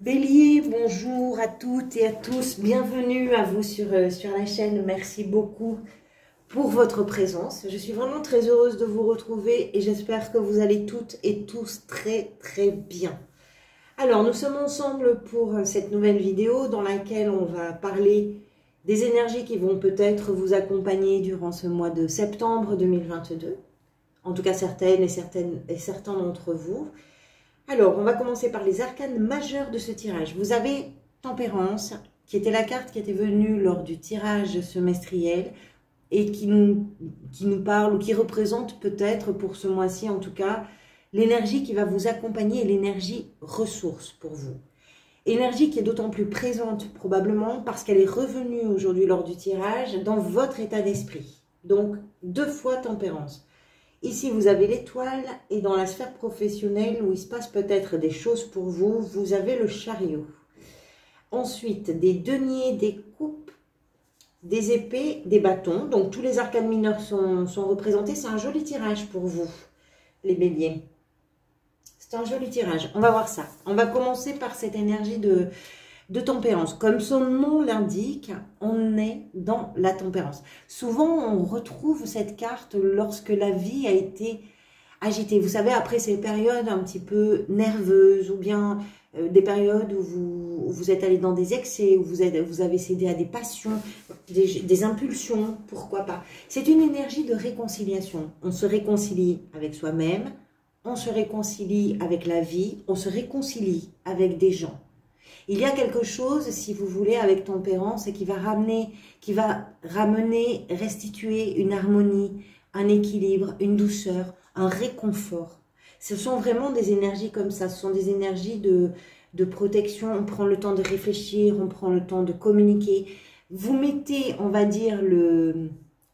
Bélier, bonjour à toutes et à tous, bienvenue à vous sur la chaîne, merci beaucoup pour votre présence. Je suis vraiment très heureuse de vous retrouver et j'espère que vous allez toutes et tous très bien. Alors, nous sommes ensemble pour cette nouvelle vidéo dans laquelle on va parler des énergies qui vont peut-être vous accompagner durant ce mois de septembre 2022. En tout cas, certaines et certains d'entre vous. Alors, on va commencer par les arcanes majeurs de ce tirage. Vous avez Tempérance, qui était la carte qui était venue lors du tirage semestriel et qui nous parle ou qui représente peut-être pour ce mois-ci en tout cas l'énergie qui va vous accompagner et l'énergie ressource pour vous. Énergie qui est d'autant plus présente probablement parce qu'elle est revenue aujourd'hui lors du tirage dans votre état d'esprit. Donc, 2 fois Tempérance. Ici, vous avez l'étoile et dans la sphère professionnelle où il se passe peut-être des choses pour vous, vous avez le chariot. Ensuite, des deniers, des coupes, des épées, des bâtons. Donc, tous les arcanes mineurs sont représentés. C'est un joli tirage pour vous, les béliers. C'est un joli tirage. On va voir ça. On va commencer par cette énergie de tempérance. Comme son nom l'indique, on est dans la tempérance. Souvent, on retrouve cette carte lorsque la vie a été agitée. Vous savez, après ces périodes un petit peu nerveuses ou bien des périodes où vous êtes allé dans des excès, où vous avez cédé à des passions, des impulsions, pourquoi pas. C'est une énergie de réconciliation. On se réconcilie avec soi-même, on se réconcilie avec la vie, on se réconcilie avec des gens. Il y a quelque chose, si vous voulez, avec Tempérance et qui va ramener, restituer une harmonie, un équilibre, une douceur, un réconfort. Ce sont vraiment des énergies comme ça, ce sont des énergies de protection. On prend le temps de réfléchir, on prend le temps de communiquer. Vous mettez, on va dire,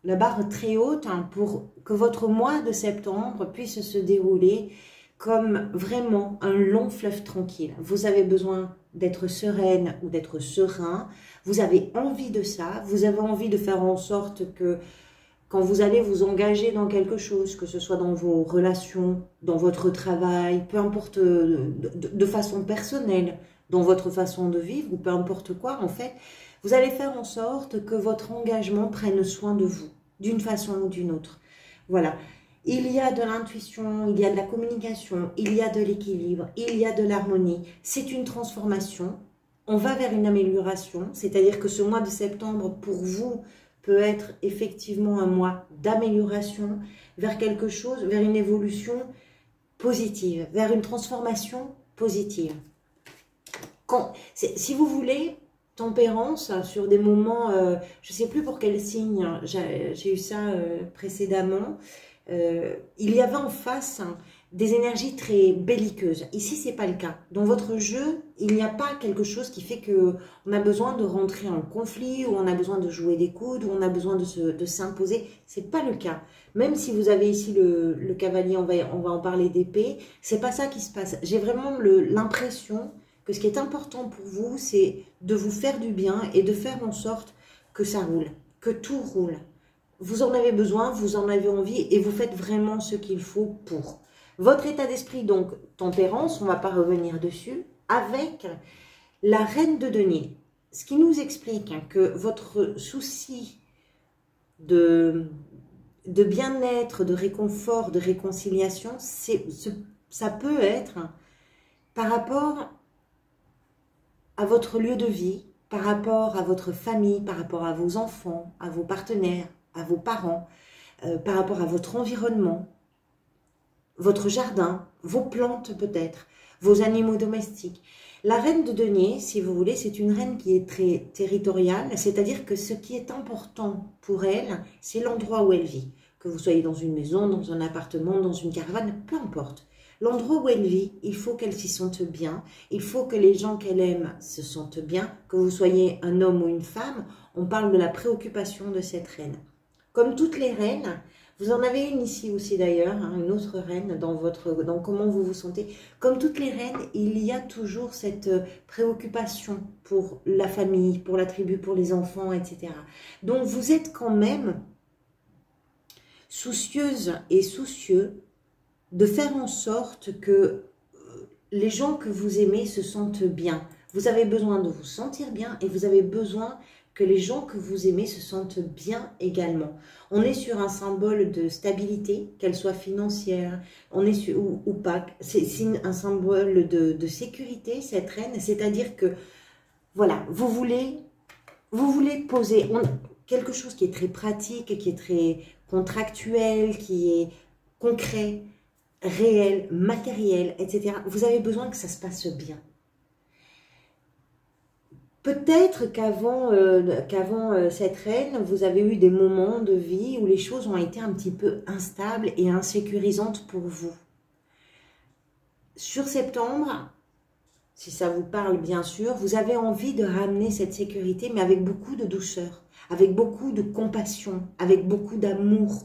la barre très haute pour que votre mois de septembre puisse se dérouler comme vraiment un long fleuve tranquille. Vous avez besoin d'être sereine ou d'être serein. Vous avez envie de ça. Vous avez envie de faire en sorte que quand vous allez vous engager dans quelque chose, que ce soit dans vos relations, dans votre travail, peu importe de façon personnelle, dans votre façon de vivre ou peu importe quoi, en fait, vous allez faire en sorte que votre engagement prenne soin de vous, d'une façon ou d'une autre. Voilà. Il y a de l'intuition, il y a de la communication, il y a de l'équilibre, il y a de l'harmonie. C'est une transformation. On va vers une amélioration, c'est-à-dire que ce mois de septembre, pour vous, peut être effectivement un mois d'amélioration vers quelque chose, vers une évolution positive, vers une transformation positive. Si vous voulez, Tempérance, sur des moments, je ne sais plus pour quel signe, j'ai eu ça précédemment, il y avait en face des énergies très belliqueuses. Ici, ce n'est pas le cas. Dans votre jeu, il n'y a pas quelque chose qui fait qu'on a besoin de rentrer en conflit, ou on a besoin de jouer des coudes, ou on a besoin de s'imposer. Ce n'est pas le cas. Même si vous avez ici le cavalier, on va en parler d'épée, ce n'est pas ça qui se passe. J'ai vraiment l'impression que ce qui est important pour vous, c'est de vous faire du bien et de faire en sorte que ça roule, que tout roule. Vous en avez besoin, vous en avez envie et vous faites vraiment ce qu'il faut pour. Votre état d'esprit, donc, Tempérance, on ne va pas revenir dessus, avec la reine de denier. Ce qui nous explique que votre souci de bien-être, de réconfort, de réconciliation, ça peut être par rapport à votre lieu de vie, par rapport à votre famille, par rapport à vos enfants, à vos partenaires, à vos parents, par rapport à votre environnement, votre jardin, vos plantes peut-être, vos animaux domestiques. La reine de denier, si vous voulez, c'est une reine qui est très territoriale, c'est-à-dire que ce qui est important pour elle, c'est l'endroit où elle vit. Que vous soyez dans une maison, dans un appartement, dans une caravane, peu importe. L'endroit où elle vit, il faut qu'elle s'y sente bien, il faut que les gens qu'elle aime se sentent bien, que vous soyez un homme ou une femme, on parle de la préoccupation de cette reine. Comme toutes les reines, vous en avez une ici aussi d'ailleurs, une autre reine dans comment vous vous sentez. Comme toutes les reines, il y a toujours cette préoccupation pour la famille, pour la tribu, pour les enfants, etc. Donc vous êtes quand même soucieuse et soucieux de faire en sorte que les gens que vous aimez se sentent bien. Vous avez besoin de vous sentir bien et vous avez besoin que les gens que vous aimez se sentent bien également. On est sur un symbole de stabilité, qu'elle soit financière, on est sur, ou pas. C'est un symbole de sécurité, cette reine. C'est-à-dire que, voilà, vous voulez poser quelque chose qui est très pratique, qui est très contractuel, qui est concret, réel, matériel, etc. Vous avez besoin que ça se passe bien. Peut-être qu'avant cette reine, vous avez eu des moments de vie où les choses ont été un petit peu instables et insécurisantes pour vous. Sur septembre, si ça vous parle bien sûr, vous avez envie de ramener cette sécurité, mais avec beaucoup de douceur, avec beaucoup de compassion, avec beaucoup d'amour.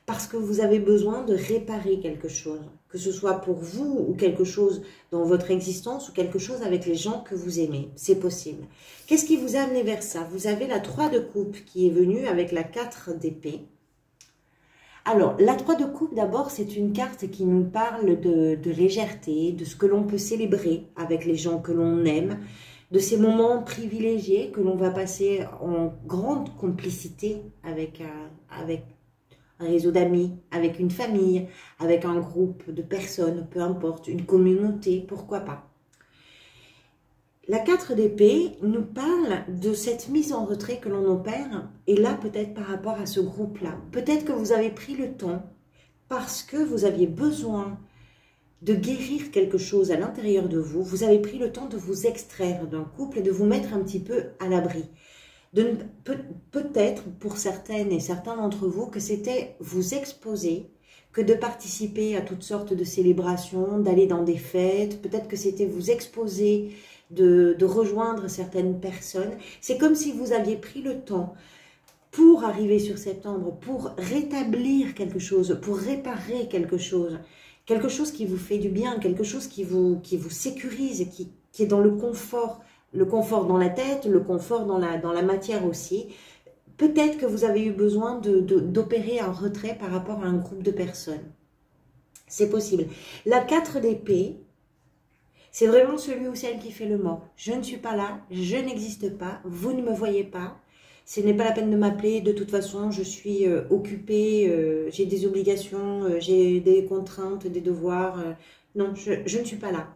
Parce que vous avez besoin de réparer quelque chose, que ce soit pour vous ou quelque chose dans votre existence ou quelque chose avec les gens que vous aimez. C'est possible. Qu'est-ce qui vous a amené vers ça? Vous avez la 3 de coupe qui est venue avec la 4 d'épée. Alors, la 3 de coupe, d'abord, c'est une carte qui nous parle de légèreté, de ce que l'on peut célébrer avec les gens que l'on aime, de ces moments privilégiés que l'on va passer en grande complicité avec un réseau d'amis, avec une famille, avec un groupe de personnes, peu importe, une communauté, pourquoi pas. La 4 d'épée nous parle de cette mise en retrait que l'on opère, et là peut-être par rapport à ce groupe-là. Peut-être que vous avez pris le temps, parce que vous aviez besoin de guérir quelque chose à l'intérieur de vous, vous avez pris le temps de vous extraire d'un couple et de vous mettre un petit peu à l'abri. Peut-être pour certaines et certains d'entre vous que c'était vous exposer, que de participer à toutes sortes de célébrations, d'aller dans des fêtes, peut-être que c'était vous exposer, de rejoindre certaines personnes. C'est comme si vous aviez pris le temps pour arriver sur septembre, pour rétablir quelque chose, pour réparer quelque chose qui vous fait du bien, quelque chose qui vous sécurise, qui est dans le confort dans la tête, le confort dans la matière aussi. Peut-être que vous avez eu besoin d'opérer un retrait par rapport à un groupe de personnes. C'est possible. La 4 d'épée, c'est vraiment celui ou celle qui fait le mort. Je ne suis pas là, je n'existe pas, vous ne me voyez pas. Ce n'est pas la peine de m'appeler, de toute façon, je suis occupée, j'ai des obligations, j'ai des contraintes, des devoirs. Non, je ne suis pas là.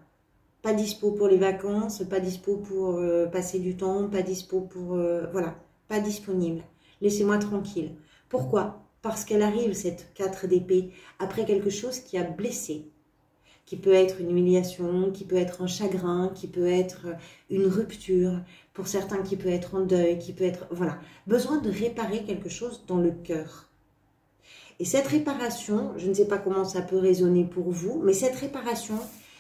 Pas dispo pour les vacances, pas dispo pour passer du temps, pas dispo pour... voilà, pas disponible. Laissez-moi tranquille. Pourquoi? Parce qu'elle arrive, cette 4 d'épée, après quelque chose qui a blessé. Qui peut être une humiliation, qui peut être un chagrin, qui peut être une rupture. Pour certains, qui peut être en deuil, qui peut être... Voilà, besoin de réparer quelque chose dans le cœur. Et cette réparation, je ne sais pas comment ça peut résonner pour vous, mais cette réparation...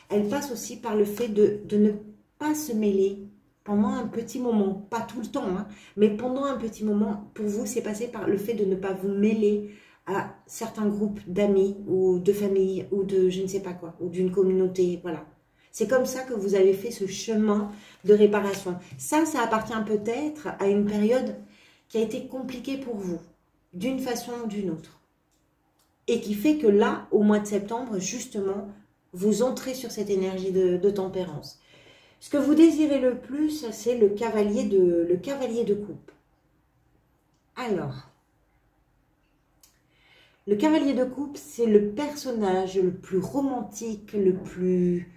elle passe aussi par le fait de ne pas se mêler pendant un petit moment, pas tout le temps, hein, mais pendant un petit moment, pour vous, c'est passé par le fait de ne pas vous mêler à certains groupes d'amis ou de famille ou de je ne sais pas quoi, ou d'une communauté, voilà. C'est comme ça que vous avez fait ce chemin de réparation. Ça appartient peut-être à une période qui a été compliquée pour vous, d'une façon ou d'une autre. Et qui fait que là, au mois de septembre, justement, vous entrez sur cette énergie de tempérance. Ce que vous désirez le plus, c'est le cavalier de coupe. Alors, le cavalier de coupe, c'est le personnage le plus romantique, le plus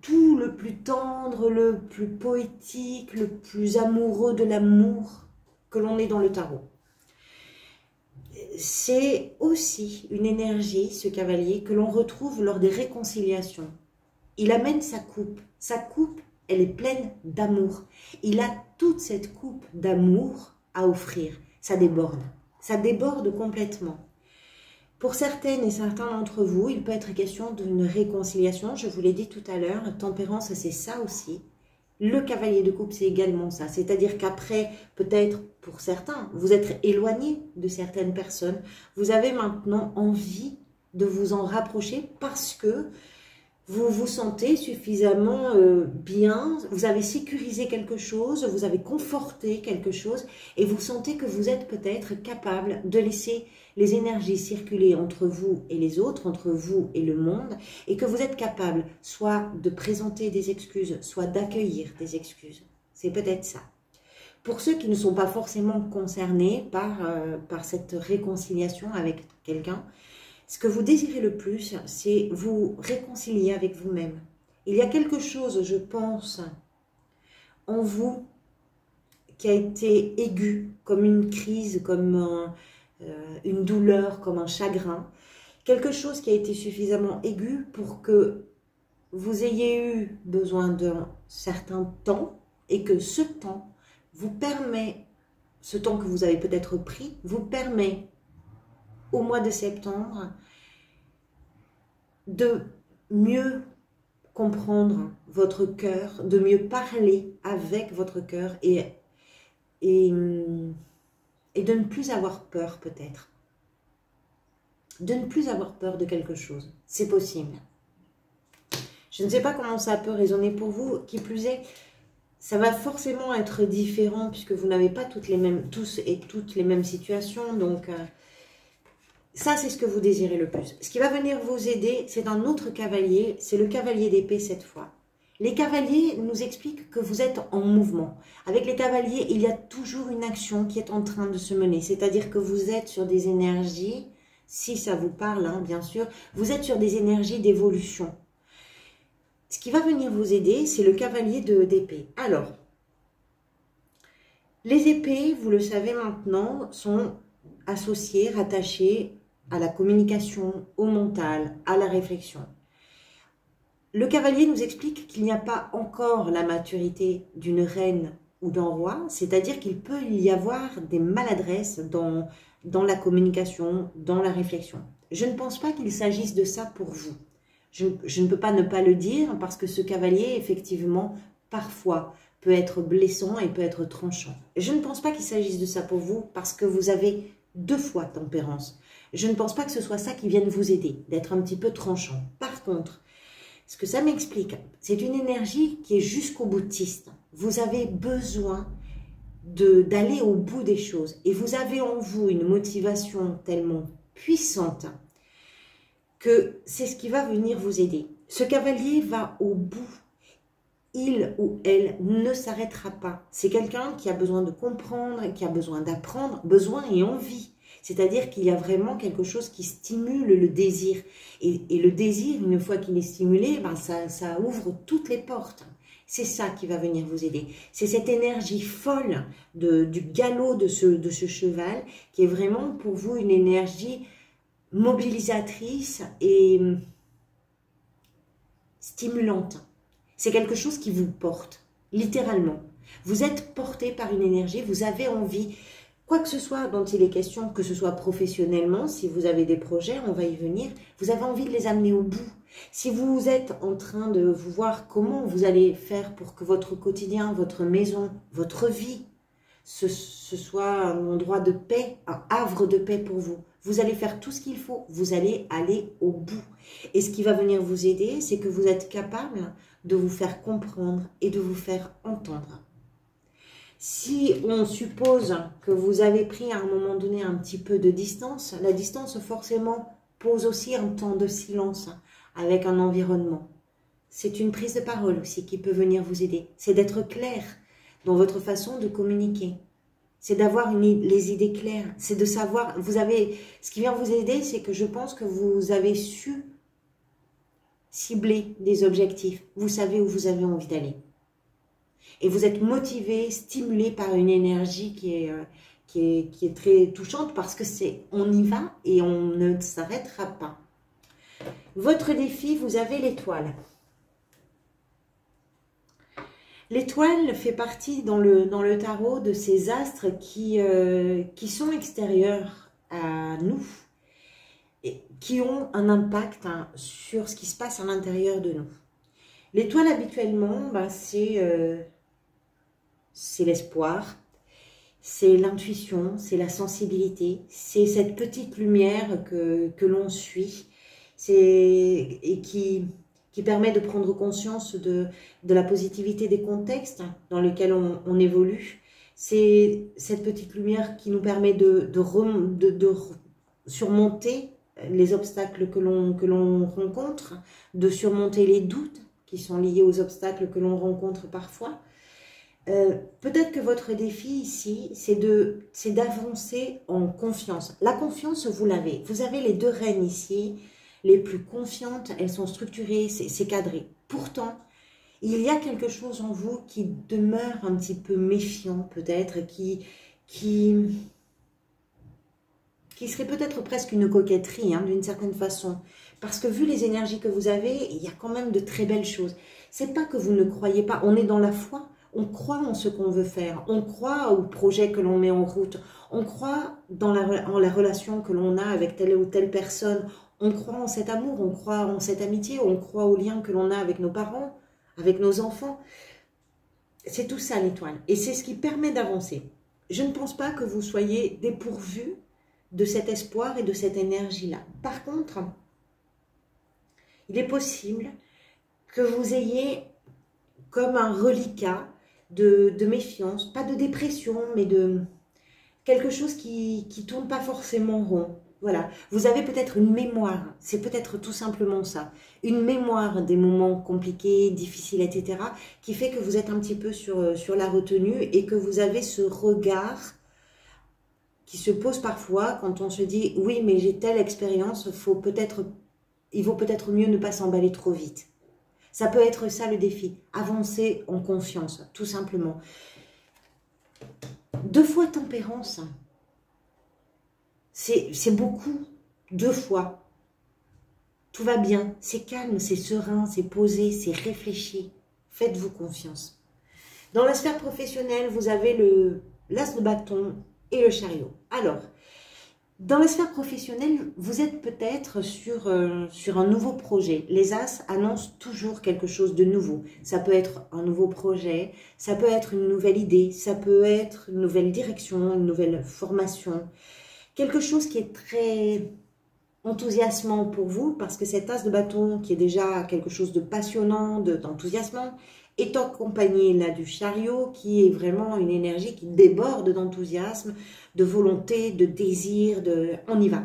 doux, le plus tendre, le plus poétique, le plus amoureux de l'amour que l'on est dans le tarot. C'est aussi une énergie, ce cavalier, que l'on retrouve lors des réconciliations. Il amène sa coupe. Sa coupe, elle est pleine d'amour. Il a toute cette coupe d'amour à offrir. Ça déborde complètement. Pour certaines et certains d'entre vous, il peut être question d'une réconciliation. Je vous l'ai dit tout à l'heure, tempérance, c'est ça aussi. Le cavalier de coupe, c'est également ça. C'est-à-dire qu'après, peut-être pour certains, vous êtes éloigné de certaines personnes. Vous avez maintenant envie de vous en rapprocher parce que Vous vous sentez suffisamment bien, vous avez sécurisé quelque chose, vous avez conforté quelque chose et vous sentez que vous êtes peut-être capable de laisser les énergies circuler entre vous et les autres, entre vous et le monde, et que vous êtes capable soit de présenter des excuses, soit d'accueillir des excuses. C'est peut-être ça. Pour ceux qui ne sont pas forcément concernés par cette réconciliation avec quelqu'un, ce que vous désirez le plus, c'est vous réconcilier avec vous-même. Il y a quelque chose, je pense, en vous qui a été aigu, comme une crise, comme une douleur, comme un chagrin. Quelque chose qui a été suffisamment aigu pour que vous ayez eu besoin d'un certain temps et que ce temps vous permet, ce temps que vous avez peut-être pris, vous permet au mois de septembre de mieux comprendre votre cœur, de mieux parler avec votre cœur et de ne plus avoir peur peut-être. De ne plus avoir peur de quelque chose. C'est possible. Je ne sais pas comment ça peut résonner pour vous. Qui plus est, ça va forcément être différent puisque vous n'avez pas tous et toutes les mêmes situations. Donc, ça, c'est ce que vous désirez le plus. Ce qui va venir vous aider, c'est un autre cavalier. C'est le cavalier d'épée cette fois. Les cavaliers nous expliquent que vous êtes en mouvement. Avec les cavaliers, il y a toujours une action qui est en train de se mener. C'est-à-dire que vous êtes sur des énergies, si ça vous parle, hein, bien sûr, vous êtes sur des énergies d'évolution. Ce qui va venir vous aider, c'est le cavalier d'épée. Alors, les épées, vous le savez maintenant, sont associées, rattachées à la communication, au mental, à la réflexion. Le cavalier nous explique qu'il n'y a pas encore la maturité d'une reine ou d'un roi, c'est-à-dire qu'il peut y avoir des maladresses dans la communication, dans la réflexion. Je ne pense pas qu'il s'agisse de ça pour vous. Je ne peux pas ne pas le dire parce que ce cavalier, effectivement, parfois peut être blessant et peut être tranchant. Je ne pense pas qu'il s'agisse de ça pour vous parce que vous avez 2 fois tempérance. Je ne pense pas que ce soit ça qui vienne vous aider, d'être un petit peu tranchant. Par contre, ce que ça m'explique, c'est une énergie qui est jusqu'au boutiste. Vous avez besoin d'aller au bout des choses et vous avez en vous une motivation tellement puissante que c'est ce qui va venir vous aider. Ce cavalier va au bout. Il ou elle ne s'arrêtera pas. C'est quelqu'un qui a besoin de comprendre, qui a besoin d'apprendre, besoin et envie. C'est-à-dire qu'il y a vraiment quelque chose qui stimule le désir. Et le désir, une fois qu'il est stimulé, ben ça ouvre toutes les portes. C'est ça qui va venir vous aider. C'est cette énergie folle du galop de ce cheval qui est vraiment pour vous une énergie mobilisatrice et stimulante. C'est quelque chose qui vous porte, littéralement. Vous êtes porté par une énergie, vous avez envie, quoi que ce soit dont il est question, que ce soit professionnellement, si vous avez des projets, on va y venir, vous avez envie de les amener au bout. Si vous êtes en train de vous voir comment vous allez faire pour que votre quotidien, votre maison, votre vie, ce soit un endroit de paix, un havre de paix pour vous. Vous allez faire tout ce qu'il faut, vous allez aller au bout. Et ce qui va venir vous aider, c'est que vous êtes capable de vous faire comprendre et de vous faire entendre. Si on suppose que vous avez pris à un moment donné un petit peu de distance, la distance forcément pose aussi un temps de silence avec un environnement. C'est une prise de parole aussi qui peut venir vous aider. C'est d'être clair dans votre façon de communiquer. C'est d'avoir les idées claires. C'est de savoir, ce qui vient vous aider, c'est que je pense que vous avez su cibler des objectifs. Vous savez où vous avez envie d'aller. Et vous êtes motivé, stimulé par une énergie qui est très touchante parce que on y va et on ne s'arrêtera pas. Votre défi, vous avez l'étoile. L'étoile fait partie dans le tarot de ces astres qui sont extérieurs à nous et qui ont un impact sur ce qui se passe à l'intérieur de nous. L'étoile, habituellement, c'est l'espoir, c'est l'intuition, c'est la sensibilité, c'est cette petite lumière que l'on suit et qui qui permet de prendre conscience de la positivité des contextes dans lesquels on évolue. C'est cette petite lumière qui nous permet de surmonter les obstacles que l'on rencontre, de surmonter les doutes qui sont liés aux obstacles que l'on rencontre parfois. Peut-être que votre défi ici, c'est d'avancer en confiance. La confiance, vous l'avez. Vous avez les deux reines ici, les plus confiantes, elles sont structurées, c'est cadré. Pourtant, il y a quelque chose en vous qui demeure un petit peu méfiant, peut-être, qui serait peut-être presque une coquetterie, hein, d'une certaine façon. Parce que vu les énergies que vous avez, il y a quand même de très belles choses. C'est pas que vous ne croyez pas, on est dans la foi. On croit en ce qu'on veut faire, on croit au projet que l'on met en route, on croit en la relation que l'on a avec telle ou telle personne, on croit en cet amour, on croit en cette amitié, on croit au lien que l'on a avec nos parents, avec nos enfants. C'est tout ça l'étoile et c'est ce qui permet d'avancer. Je ne pense pas que vous soyez dépourvu de cet espoir et de cette énergie-là. Par contre, il est possible que vous ayez comme un reliquat de méfiance, pas de dépression, mais de quelque chose qui tourne pas forcément rond. Voilà, vous avez peut-être une mémoire, c'est peut-être tout simplement ça, une mémoire des moments compliqués, difficiles, etc., qui fait que vous êtes un petit peu sur la retenue et que vous avez ce regard qui se pose parfois quand on se dit « oui, mais j'ai telle expérience, il vaut peut-être mieux ne pas s'emballer trop vite ». Ça peut être ça le défi, avancer en confiance, tout simplement. 2 fois tempérance, c'est beaucoup, 2 fois. Tout va bien, c'est calme, c'est serein, c'est posé, c'est réfléchi. Faites-vous confiance. Dans la sphère professionnelle, vous avez l'as de bâton et le chariot. Alors, dans la sphère professionnelle, vous êtes peut-être sur un nouveau projet. Les As annoncent toujours quelque chose de nouveau. Ça peut être un nouveau projet, ça peut être une nouvelle idée, ça peut être une nouvelle direction, une nouvelle formation. Quelque chose qui est très enthousiasmant pour vous, parce que cet As de bâton, qui est déjà quelque chose de passionnant, d'enthousiasmant, est accompagné là du chariot, qui est vraiment une énergie qui déborde d'enthousiasme, de volonté, de désir, on y va.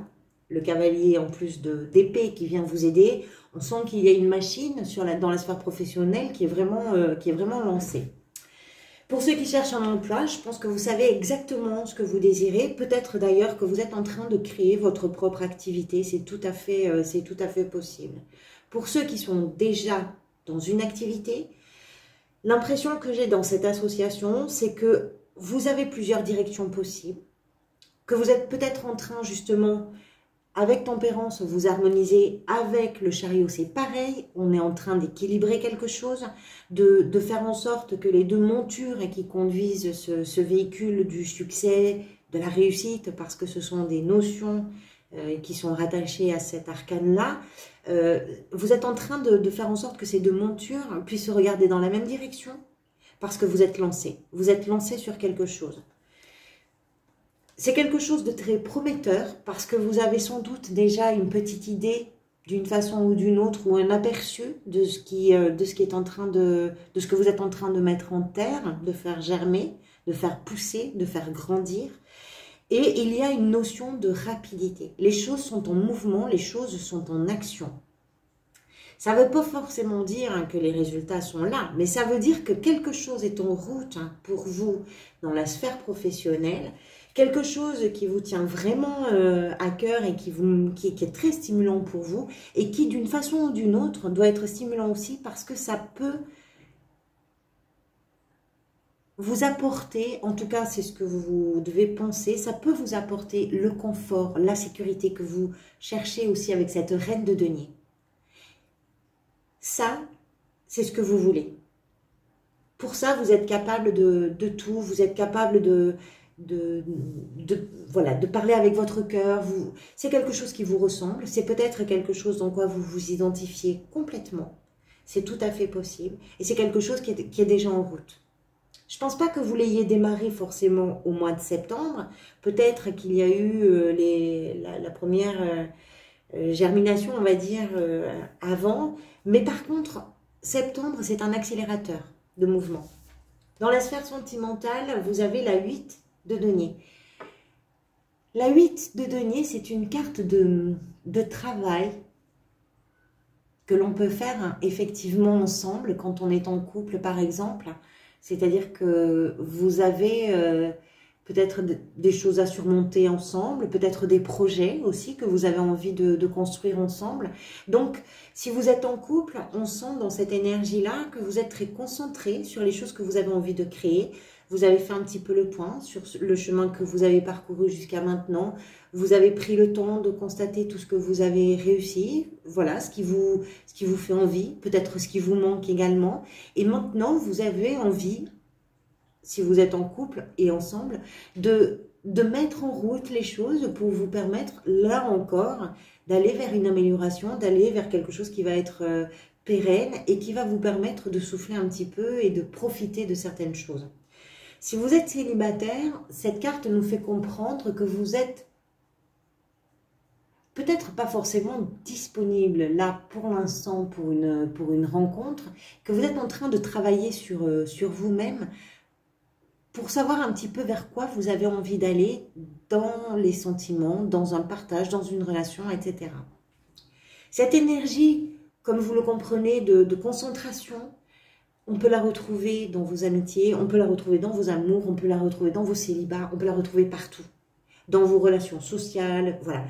Le cavalier, en plus d'épée qui vient vous aider, on sent qu'il y a une machine dans la sphère professionnelle qui est vraiment lancée. Pour ceux qui cherchent un emploi, je pense que vous savez exactement ce que vous désirez. Peut-être d'ailleurs que vous êtes en train de créer votre propre activité. C'est tout à fait possible. Pour ceux qui sont déjà dans une activité, l'impression que j'ai dans cette association, c'est que vous avez plusieurs directions possibles, que vous êtes peut-être en train justement, avec tempérance, vous harmonisez, avec le chariot, c'est pareil, on est en train d'équilibrer quelque chose, de faire en sorte que les deux montures qui conduisent ce véhicule du succès, de la réussite, parce que ce sont des notions qui sont rattachées à cet arcane-là, vous êtes en train de faire en sorte que ces deux montures puissent se regarder dans la même direction, parce que vous êtes lancé sur quelque chose. C'est quelque chose de très prometteur parce que vous avez sans doute déjà une petite idée d'une façon ou d'une autre ou un aperçu de ce que vous êtes en train de mettre en terre, de faire germer, de faire pousser, de faire grandir. Et il y a une notion de rapidité. Les choses sont en mouvement, les choses sont en action. Ça ne veut pas forcément dire que les résultats sont là, mais ça veut dire que quelque chose est en route pour vous dans la sphère professionnelle, quelque chose qui vous tient vraiment à cœur et qui est très stimulant pour vous et qui d'une façon ou d'une autre doit être stimulant aussi parce que ça peut vous apporter, en tout cas c'est ce que vous devez penser, ça peut vous apporter le confort, la sécurité que vous cherchez aussi avec cette reine de denier. Ça, c'est ce que vous voulez. Pour ça, vous êtes capable de tout, vous êtes capable de parler avec votre cœur. C'est quelque chose qui vous ressemble, c'est peut-être quelque chose dans quoi vous vous identifiez complètement. C'est tout à fait possible et c'est quelque chose qui est déjà en route. Je ne pense pas que vous l'ayez démarré forcément au mois de septembre. Peut-être qu'il y a eu la première germination, on va dire, avant. Mais par contre, septembre, c'est un accélérateur de mouvement. Dans la sphère sentimentale, vous avez la 8 de denier. La 8 de denier, c'est une carte de travail que l'on peut faire effectivement ensemble quand on est en couple, par exemple. C'est-à-dire que vous avez peut-être des choses à surmonter ensemble, peut-être des projets aussi que vous avez envie de construire ensemble. Donc, si vous êtes en couple, on sent dans cette énergie-là que vous êtes très concentré sur les choses que vous avez envie de créer. Vous avez fait un petit peu le point sur le chemin que vous avez parcouru jusqu'à maintenant. Vous avez pris le temps de constater tout ce que vous avez réussi. Voilà, ce qui vous fait envie, peut-être ce qui vous manque également. Et maintenant, vous avez envie, si vous êtes en couple et ensemble, de mettre en route les choses pour vous permettre, là encore, d'aller vers une amélioration, d'aller vers quelque chose qui va être pérenne et qui va vous permettre de souffler un petit peu et de profiter de certaines choses. Si vous êtes célibataire, cette carte nous fait comprendre que vous êtes peut-être pas forcément disponible là pour l'instant pour une rencontre, que vous êtes en train de travailler sur vous-même pour savoir un petit peu vers quoi vous avez envie d'aller dans les sentiments, dans un partage, dans une relation, etc. Cette énergie, comme vous le comprenez, de concentration, on peut la retrouver dans vos amitiés, on peut la retrouver dans vos amours, on peut la retrouver dans vos célibats, on peut la retrouver partout, dans vos relations sociales, voilà.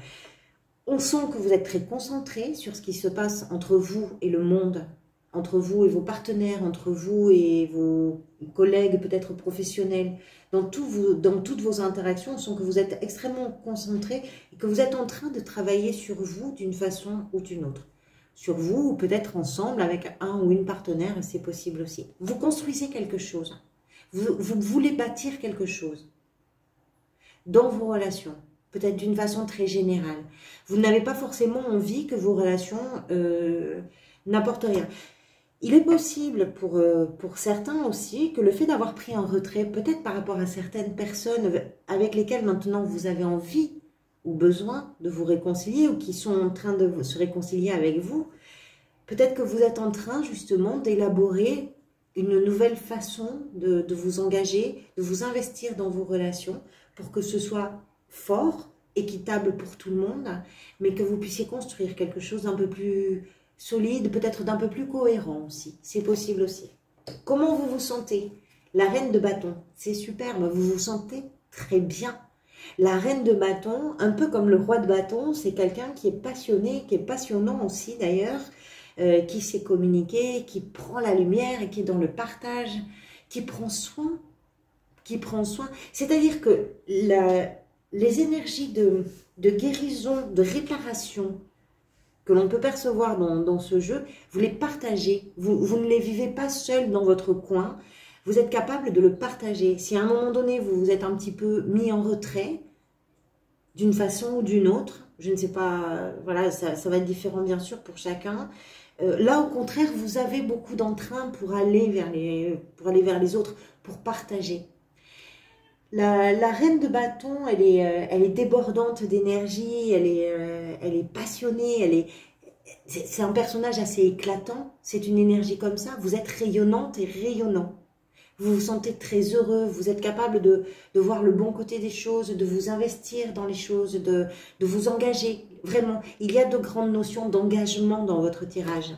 On sent que vous êtes très concentré sur ce qui se passe entre vous et le monde, entre vous et vos partenaires, entre vous et vos collègues peut-être professionnels. Dans toutes vos interactions, on sent que vous êtes extrêmement concentré et que vous êtes en train de travailler sur vous d'une façon ou d'une autre. Sur vous ou peut-être ensemble avec un ou une partenaire, c'est possible aussi. Vous construisez quelque chose. Vous voulez bâtir quelque chose dans vos relations. Peut-être d'une façon très générale. Vous n'avez pas forcément envie que vos relations n'apportent rien. Il est possible pour certains aussi que le fait d'avoir pris un retrait, peut-être par rapport à certaines personnes avec lesquelles maintenant vous avez envie ou besoin de vous réconcilier ou qui sont en train de se réconcilier avec vous, peut-être que vous êtes en train justement d'élaborer une nouvelle façon de vous engager, de vous investir dans vos relations pour que ce soit fort, équitable pour tout le monde, mais que vous puissiez construire quelque chose d'un peu plus solide, peut-être d'un peu plus cohérent aussi. C'est possible aussi. Comment vous vous sentez? La reine de bâton, c'est superbe, vous vous sentez très bien. La reine de bâton, un peu comme le roi de bâton, c'est quelqu'un qui est passionné, qui est passionnant aussi d'ailleurs, qui sait communiquer, qui prend la lumière et qui est dans le partage, qui prend soin. C'est-à-dire que les énergies de guérison, de réparation que l'on peut percevoir dans ce jeu, vous les partagez. Vous ne les vivez pas seul dans votre coin. Vous êtes capable de le partager. Si à un moment donné, vous vous êtes un petit peu mis en retrait, d'une façon ou d'une autre, je ne sais pas, voilà, ça va être différent bien sûr pour chacun. Là, au contraire, vous avez beaucoup d'entrain pour aller vers les autres, pour partager. La reine de bâton, elle est débordante d'énergie, elle est passionnée, c'est un personnage assez éclatant, c'est une énergie comme ça, vous êtes rayonnante et rayonnant. Vous vous sentez très heureux, vous êtes capable de voir le bon côté des choses, de vous investir dans les choses, de vous engager. Vraiment, il y a de grandes notions d'engagement dans votre tirage.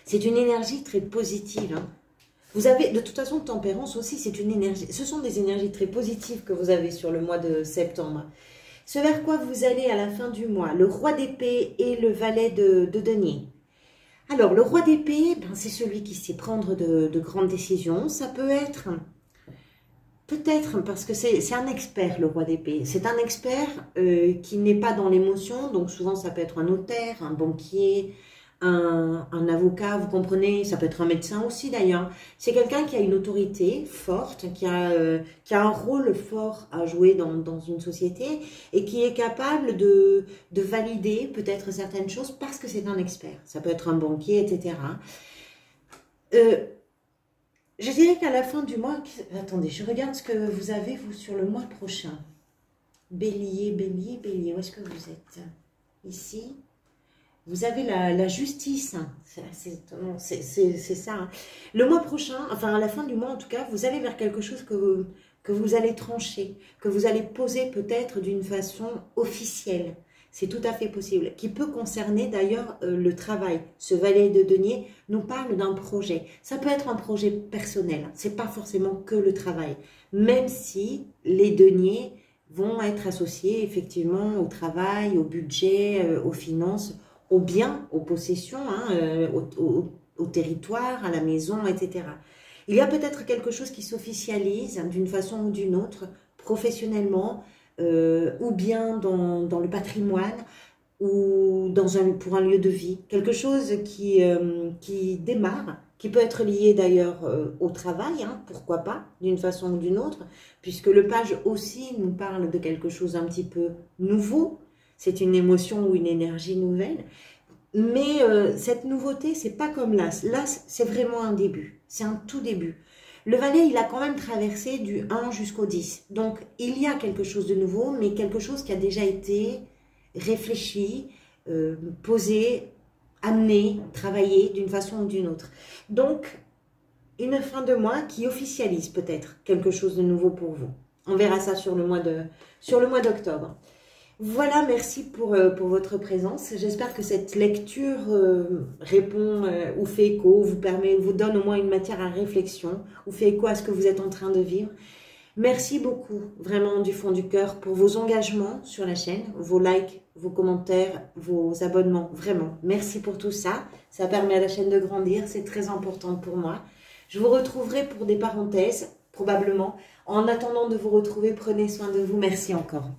C'est une énergie très positive, hein. Vous avez, de toute façon, tempérance aussi, c'est une énergie. Ce sont des énergies très positives que vous avez sur le mois de septembre. Ce vers quoi vous allez à la fin du mois, le roi d'épée et le valet de denier. Alors, le roi d'épée, ben, c'est celui qui sait prendre de grandes décisions. Ça peut être, peut-être, parce que c'est un expert, le roi d'épée. C'est un expert qui n'est pas dans l'émotion, donc souvent ça peut être un notaire, un banquier, un avocat, vous comprenez, ça peut être un médecin aussi d'ailleurs. C'est quelqu'un qui a une autorité forte, qui a un rôle fort à jouer dans une société et qui est capable de valider peut-être certaines choses parce que c'est un expert. Ça peut être un banquier, etc. Je dirais qu'à la fin du mois... Attendez, je regarde ce que vous avez, vous, sur le mois prochain. Bélier, bélier, bélier, où est-ce que vous êtes? ici. Vous avez la justice, hein. C'est ça. Hein. Le mois prochain, enfin à la fin du mois en tout cas, vous allez vers quelque chose que vous allez trancher, que vous allez poser peut-être d'une façon officielle. C'est tout à fait possible, qui peut concerner d'ailleurs le travail. Ce valet de denier nous parle d'un projet. Ça peut être un projet personnel, c'est pas forcément que le travail. Même si les deniers vont être associés effectivement au travail, au budget, aux finances, aux biens, aux possessions, hein, au territoire, à la maison, etc. Il y a peut-être quelque chose qui s'officialise d'une façon ou d'une autre, professionnellement, ou bien dans le patrimoine, ou pour un lieu de vie. Quelque chose qui démarre, qui peut être lié d'ailleurs au travail, hein, pourquoi pas, d'une façon ou d'une autre, puisque le page aussi nous parle de quelque chose un petit peu nouveau. C'est une émotion ou une énergie nouvelle. Mais cette nouveauté, c'est pas comme l'As. L'As, c'est vraiment un début. C'est un tout début. Le valet, il a quand même traversé du 1 jusqu'au 10. Donc, il y a quelque chose de nouveau, mais quelque chose qui a déjà été réfléchi, posé, amené, travaillé d'une façon ou d'une autre. Donc, une fin de mois qui officialise peut-être quelque chose de nouveau pour vous. On verra ça sur le mois d'octobre. Voilà, merci pour votre présence. J'espère que cette lecture répond ou fait écho, vous donne au moins une matière à réflexion, ou fait écho à ce que vous êtes en train de vivre. Merci beaucoup, vraiment du fond du cœur, pour vos engagements sur la chaîne, vos likes, vos commentaires, vos abonnements, vraiment. Merci pour tout ça. Ça permet à la chaîne de grandir, c'est très important pour moi. Je vous retrouverai pour des parenthèses, probablement. En attendant de vous retrouver, prenez soin de vous. Merci encore.